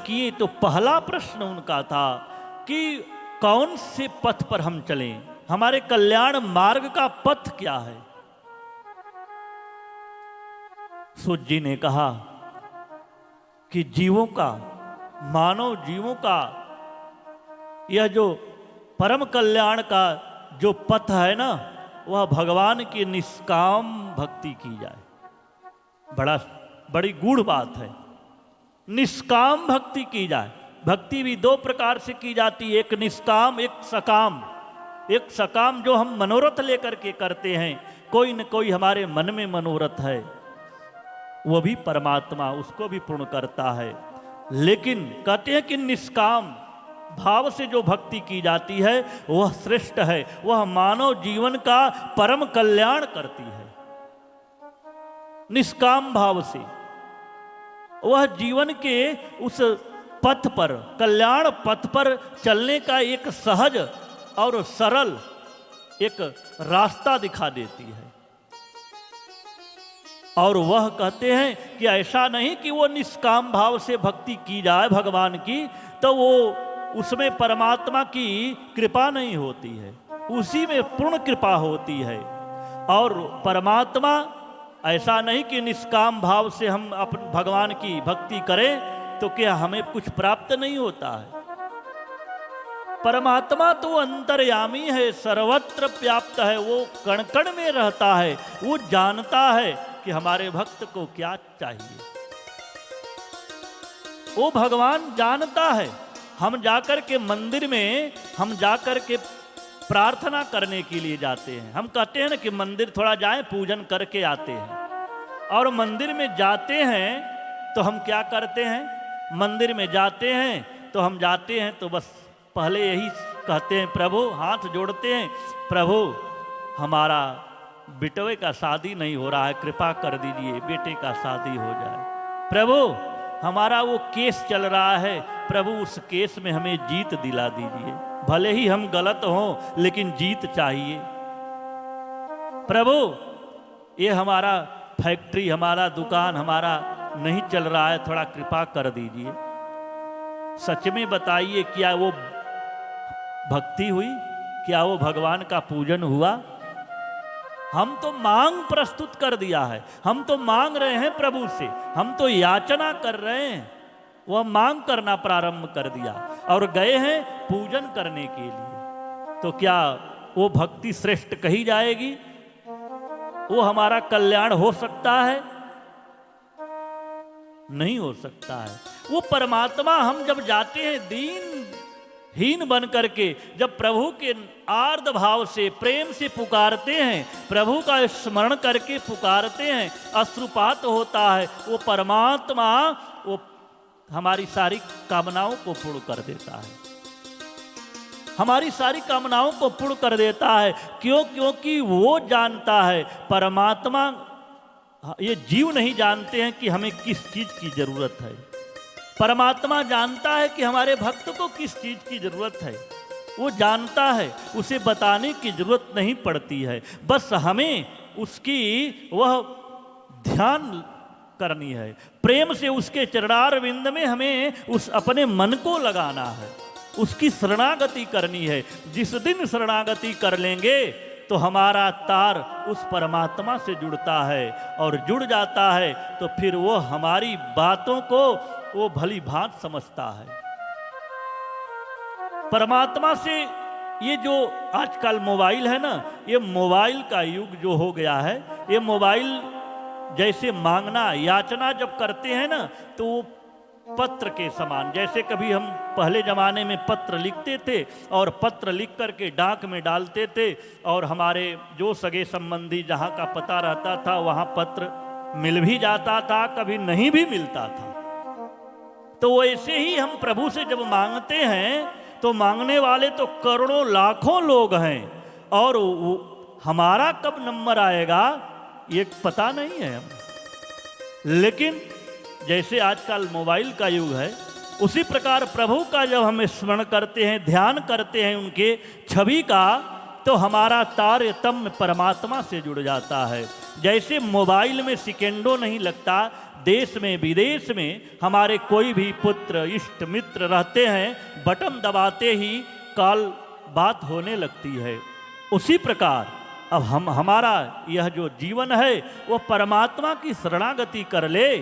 किए तो पहला प्रश्न उनका था कि कौन से पथ पर हम चलें, हमारे कल्याण मार्ग का पथ क्या है। सूत जी ने कहा कि जीवों का, मानव जीवों का यह जो परम कल्याण का जो पथ है ना, वह भगवान की निष्काम भक्ति की जाए। बड़ी गूढ़ बात है। निष्काम भक्ति की जाए। भक्ति भी दो प्रकार से की जाती है, एक निष्काम, एक सकाम। एक सकाम जो हम मनोरथ लेकर के करते हैं, कोई न कोई हमारे मन में मनोरथ है, वो भी परमात्मा उसको भी पूर्ण करता है। लेकिन कहते हैं कि निष्काम भाव से जो भक्ति की जाती है वह श्रेष्ठ है, वह मानव जीवन का परम कल्याण करती है। निष्काम भाव से वह जीवन के उस पथ पर, कल्याण पथ पर चलने का एक सहज और सरल एक रास्ता दिखा देती है। और वह कहते हैं कि ऐसा नहीं कि वो निष्काम भाव से भक्ति की जाए भगवान की तो वो उसमें परमात्मा की कृपा नहीं होती है, उसी में पूर्ण कृपा होती है। और परमात्मा ऐसा नहीं कि निष्काम भाव से हम अपन भगवान की भक्ति करें तो क्या हमें कुछ प्राप्त नहीं होता है। परमात्मा तो अंतर्यामी है, सर्वत्र व्याप्त है, वो कण कण में रहता है, वो जानता है कि हमारे भक्त को क्या चाहिए। वो भगवान जानता है। हम जाकर के मंदिर में हम जाकर के प्रार्थना करने के लिए जाते हैं। हम कहते हैं ना कि मंदिर थोड़ा जाएं, पूजन करके आते हैं। और मंदिर में जाते हैं तो हम क्या करते हैं, मंदिर में जाते हैं तो हम जाते हैं तो बस पहले यही कहते हैं, प्रभु, हाथ जोड़ते हैं, प्रभु हमारा बेटे का शादी नहीं हो रहा है, कृपा कर दीजिए बेटे का शादी हो जाए। प्रभु हमारा वो केस चल रहा है, प्रभु उस केस में हमें जीत दिला दीजिए, भले ही हम गलत हों लेकिन जीत चाहिए। प्रभु ये हमारा फैक्ट्री, हमारा दुकान हमारा नहीं चल रहा है, थोड़ा कृपा कर दीजिए। सच में बताइए, क्या वो भक्ति हुई? क्या वो भगवान का पूजन हुआ? हम तो मांग प्रस्तुत कर दिया है, हम तो मांग रहे हैं प्रभु से, हम तो याचना कर रहे हैं, वह मांग करना प्रारंभ कर दिया और गए हैं पूजन करने के लिए। तो क्या वो भक्ति श्रेष्ठ कही जाएगी? वो हमारा कल्याण हो सकता है? नहीं हो सकता है। वो परमात्मा हम जब जाते हैं दीनहीन बन करके, जब प्रभु के आर्द भाव से प्रेम से पुकारते हैं, प्रभु का स्मरण करके पुकारते हैं, अश्रुपात होता है, वो परमात्मा वो हमारी सारी कामनाओं को पूर्ण कर देता है, हमारी सारी कामनाओं को पूर्ण कर देता है। क्यों? क्योंकि वो जानता है, परमात्मा, ये जीव नहीं जानते हैं कि हमें किस चीज की जरूरत है। परमात्मा जानता है कि हमारे भक्त को किस चीज की जरूरत है, वो जानता है, उसे बताने की जरूरत नहीं पड़ती है, बस हमें उसकी वह ध्यान करनी है, प्रेम से उसके चरणारविंद में हमें उस अपने मन को लगाना है, उसकी शरणागति करनी है। जिस दिन शरणागति कर लेंगे तो हमारा तार उस परमात्मा से जुड़ता है और जुड़ जाता है तो फिर वो हमारी बातों को वो भली भांत समझता है। परमात्मा से ये जो आजकल मोबाइल है ना, ये मोबाइल का युग जो हो गया है, ये मोबाइल जैसे मांगना, याचना जब करते हैं ना तो वो पत्र के समान, जैसे कभी हम पहले ज़माने में पत्र लिखते थे और पत्र लिख करके डाक में डालते थे और हमारे जो सगे संबंधी जहाँ का पता रहता था वहाँ पत्र मिल भी जाता था, कभी नहीं भी मिलता था। तो वैसे ही हम प्रभु से जब मांगते हैं तो मांगने वाले तो करोड़ों लाखों लोग हैं और हमारा कब नंबर आएगा ये पता नहीं है हमें। लेकिन जैसे आजकल मोबाइल का युग है, उसी प्रकार प्रभु का जब हम स्मरण करते हैं, ध्यान करते हैं उनके छवि का, तो हमारा तारतम्य परमात्मा से जुड़ जाता है। जैसे मोबाइल में सेकेंडों नहीं लगता, देश में विदेश में हमारे कोई भी पुत्र इष्ट मित्र रहते हैं, बटन दबाते ही कॉल बात होने लगती है। उसी प्रकार अब हमारा यह जो जीवन है वो परमात्मा की शरणागति कर ले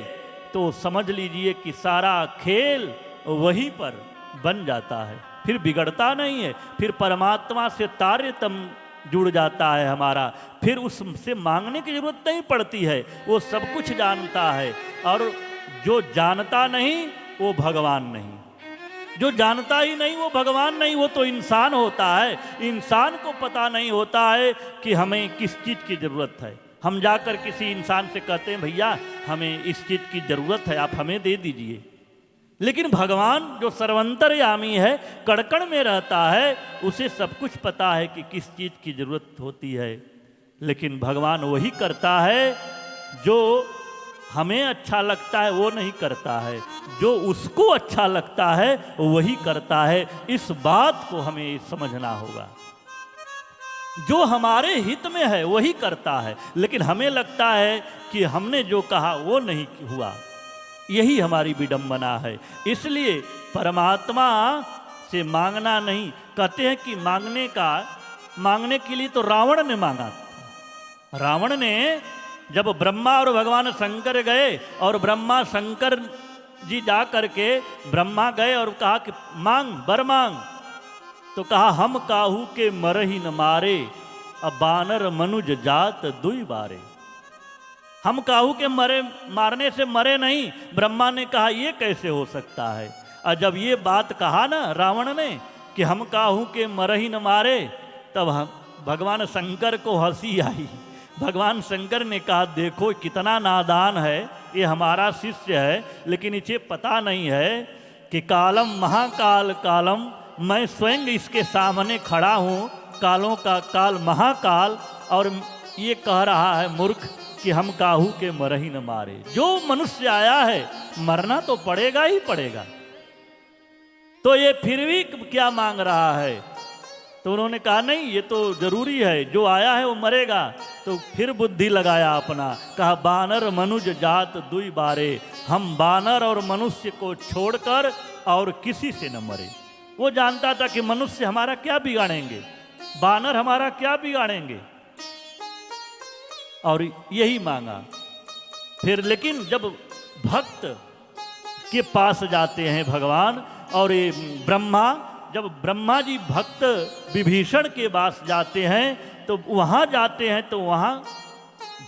तो समझ लीजिए कि सारा खेल वहीं पर बन जाता है, फिर बिगड़ता नहीं है, फिर परमात्मा से तारतम्य जुड़ जाता है हमारा, फिर उससे मांगने की जरूरत नहीं पड़ती है, वो सब कुछ जानता है। और जो जानता नहीं वो भगवान नहीं, जो जानता ही नहीं वो भगवान नहीं, वो तो इंसान होता है। इंसान को पता नहीं होता है कि हमें किस चीज़ की ज़रूरत है। हम जाकर किसी इंसान से कहते हैं भैया हमें इस चीज़ की ज़रूरत है, आप हमें दे दीजिए। लेकिन भगवान जो सर्वंतर्यामी है, कड़कड़ में रहता है, उसे सब कुछ पता है कि किस चीज़ की ज़रूरत होती है। लेकिन भगवान वही करता है जो हमें अच्छा लगता है, वो नहीं करता है, जो उसको अच्छा लगता है वही करता है। इस बात को हमें समझना होगा। जो हमारे हित में है वही करता है, लेकिन हमें लगता है कि हमने जो कहा वो नहीं हुआ, यही हमारी विडंबना है। इसलिए परमात्मा से मांगना नहीं, कहते हैं कि मांगने के लिए तो रावण ने मांगा। रावण ने जब ब्रह्मा और भगवान शंकर गए और ब्रह्मा शंकर जी जा करके ब्रह्मा गए और कहा कि मांग वर मांग, तो कहा हम काहू के मरहि न मारे, अब बानर मनुज जात दुई बारे। हम काहू के मारने से मरे नहीं। ब्रह्मा ने कहा ये कैसे हो सकता है। और जब ये बात कहा ना रावण ने कि हम काहू के मरहि न मारे, तब भगवान शंकर को हंसी आई। भगवान शंकर ने कहा देखो कितना नादान है, ये हमारा शिष्य है, लेकिन इसे पता नहीं है कि कालम महाकाल कालम, मैं स्वयं इसके सामने खड़ा हूँ, कालों का काल महाकाल, और ये कह रहा है मूर्ख कि हम काहू के मरहि न मारे। जो मनुष्य आया है मरना तो पड़ेगा ही पड़ेगा, तो ये फिर भी क्या मांग रहा है। तो उन्होंने कहा नहीं ये तो जरूरी है, जो आया है वो मरेगा। तो फिर बुद्धि लगाया अपना, कहा बानर मनुज जात दुई बारे, हम बानर और मनुष्य को छोड़कर और किसी से न मरे। वो जानता था कि मनुष्य हमारा क्या बिगाड़ेंगे, बानर हमारा क्या बिगाड़ेंगे, और यही मांगा। फिर लेकिन जब भक्त के पास जाते हैं भगवान, और ये जब ब्रह्मा जी भक्त विभीषण के पास जाते हैं, तो वहाँ जाते हैं तो वहाँ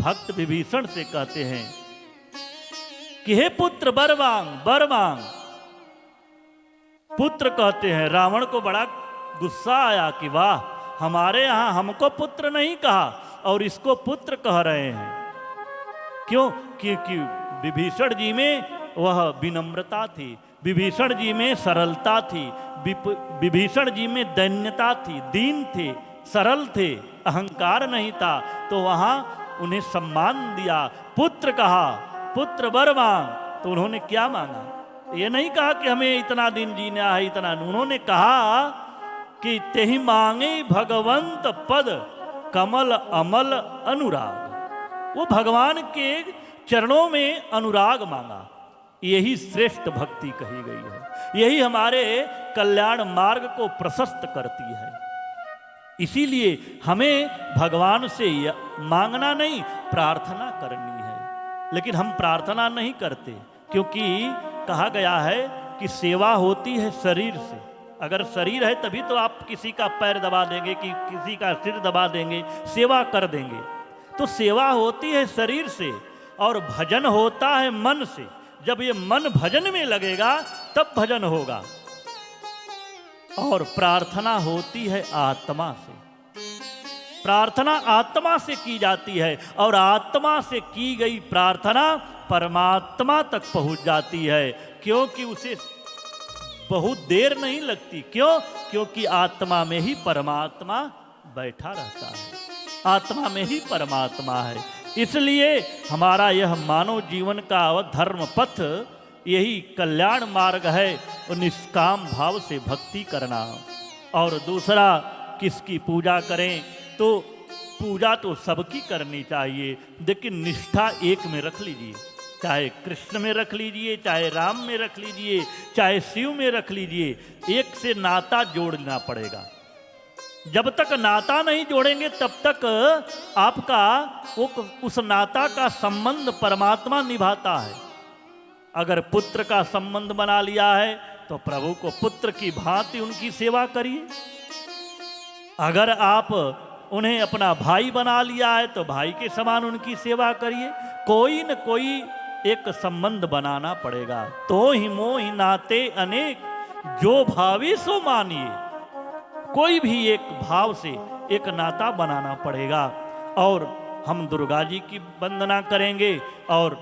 भक्त विभीषण से कहते हैं कि हे पुत्र वर मांग। पुत्र कहते हैं। रावण को बड़ा गुस्सा आया कि वाह हमारे यहाँ हमको पुत्र नहीं कहा और इसको पुत्र कह रहे हैं। क्यों? क्योंकि विभीषण जी में वह विनम्रता थी, विभीषण जी में सरलता थी, विभीषण जी में दैन्यता थी, दीन थे, सरल थे, अहंकार नहीं था। तो वहाँ उन्हें सम्मान दिया, पुत्र कहा, पुत्र वर मांग। तो उन्होंने क्या मांगा? ये नहीं कहा कि हमें इतना दिन जीना है, इतना। उन्होंने कहा कि तेहि मांगे भगवंत पद कमल अमल अनुराग। वो भगवान के चरणों में अनुराग मांगा। यही श्रेष्ठ भक्ति कही गई है, यही हमारे कल्याण मार्ग को प्रशस्त करती है। इसीलिए हमें भगवान से मांगना नहीं, प्रार्थना करनी है। लेकिन हम प्रार्थना नहीं करते, क्योंकि कहा गया है कि सेवा होती है शरीर से। अगर शरीर है तभी तो आप किसी का पैर दबा देंगे, कि किसी का सिर दबा देंगे, सेवा कर देंगे। तो सेवा होती है शरीर से, और भजन होता है मन से। जब ये मन भजन में लगेगा तब भजन होगा। और प्रार्थना होती है आत्मा से। प्रार्थना आत्मा से की जाती है, और आत्मा से की गई प्रार्थना परमात्मा तक पहुंच जाती है, क्योंकि उसे बहुत देर नहीं लगती। क्यों? क्योंकि आत्मा में ही परमात्मा बैठा रहता है, आत्मा में ही परमात्मा है। इसलिए हमारा यह मानव जीवन का धर्म पथ यही कल्याण मार्ग है, और निष्काम भाव से भक्ति करना। और दूसरा किसकी पूजा करें, तो पूजा तो सबकी करनी चाहिए, लेकिन निष्ठा एक में रख लीजिए। चाहे कृष्ण में रख लीजिए, चाहे राम में रख लीजिए, चाहे शिव में रख लीजिए, एक से नाता जोड़ना पड़ेगा। जब तक नाता नहीं जोड़ेंगे तब तक आपका उस नाता का संबंध परमात्मा निभाता है। अगर पुत्र का संबंध बना लिया है तो प्रभु को पुत्र की भांति उनकी सेवा करिए। अगर आप उन्हें अपना भाई बना लिया है तो भाई के समान उनकी सेवा करिए। कोई न कोई एक संबंध बनाना पड़ेगा। तो ही मोहि नाते अनेक, जो भावी सो मानिए। कोई भी एक भाव से एक नाता बनाना पड़ेगा। और हम दुर्गा जी की वंदना करेंगे और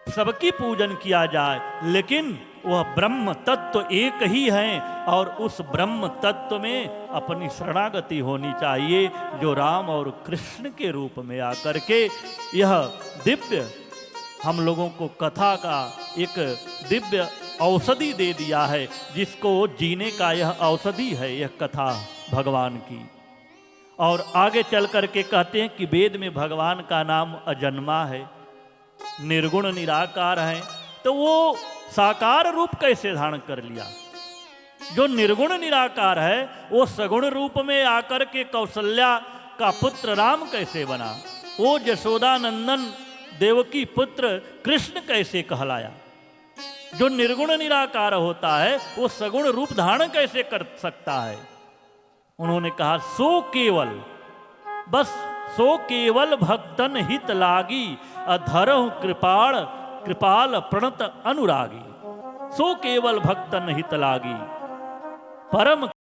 सबकी पूजन किया जाए, लेकिन वह ब्रह्म तत्व एक ही है और उस ब्रह्म तत्व में अपनी शरणागति होनी चाहिए, जो राम और कृष्ण के रूप में आकर के यह दिव्य हम लोगों को कथा का एक दिव्य औषधि दे दिया है, जिसको जीने का यह औषधि है, यह कथा भगवान की। और आगे चल करके कहते हैं कि वेद में भगवान का नाम अजन्मा है, निर्गुण निराकार है, तो वो साकार रूप कैसे धारण कर लिया? जो निर्गुण निराकार है वो सगुण रूप में आकर के कौशल्या का पुत्र राम कैसे बना? वो यशोदा नंदन देवकी पुत्र कृष्ण कैसे कहलाया? जो निर्गुण निराकार होता है वो सगुण रूप धारण कैसे कर सकता है? उन्होंने कहा सो केवल, बस सो केवल भक्तन हित लागी, अधरहु कृपाल प्रणत अनुरागी। सो केवल भक्तन हित लागी, परम